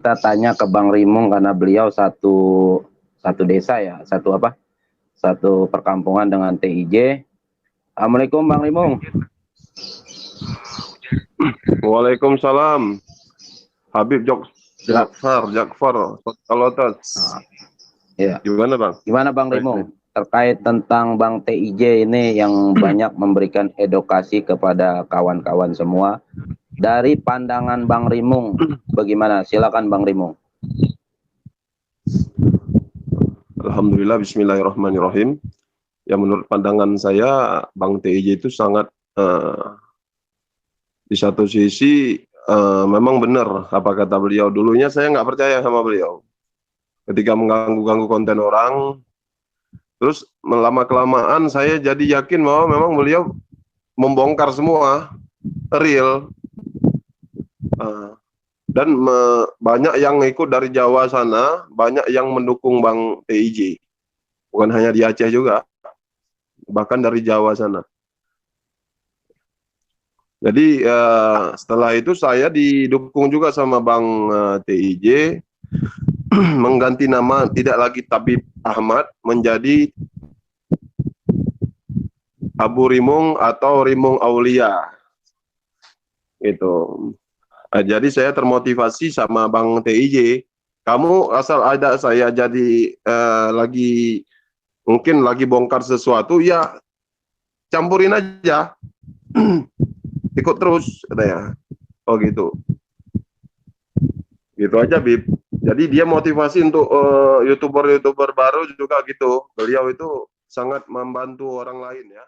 kita tanya ke Bang Rimung karena beliau satu desa ya, satu perkampungan dengan TIJ. Assalamualaikum Bang Rimung. Waalaikumsalam. Habib Jakfar, kalau Ya. gimana Bang? Gimana Bang Rimung terkait tentang Bang TIJ ini yang banyak memberikan edukasi kepada kawan-kawan semua. Dari pandangan Bang Rimung, bagaimana? Silakan Bang Rimung. Alhamdulillah, bismillahirrahmanirrahim. Ya menurut pandangan saya, Bang TIJ itu sangat di satu sisi memang benar apa kata beliau. Dulunya saya nggak percaya sama beliau. Ketika mengganggu-ganggu konten orang, terus lama-kelamaan saya jadi yakin bahwa memang beliau membongkar semua, real. Dan banyak yang ikut dari Jawa sana, banyak yang mendukung Bang TIJ. Bukan hanya di Aceh juga, bahkan dari Jawa sana. Jadi setelah itu saya didukung juga sama Bang TIJ, mengganti nama tidak lagi Tabib Ahmad menjadi Abu Rimung atau Rimung Aulia. Gitu. Jadi saya termotivasi sama Bang TIJ. Kamu asal ada saya jadi mungkin lagi bongkar sesuatu, ya campurin aja. Ikut terus katanya. Oh gitu. Gitu aja Bib. Jadi dia motivasi untuk YouTuber baru juga gitu. Beliau itu sangat membantu orang lain ya.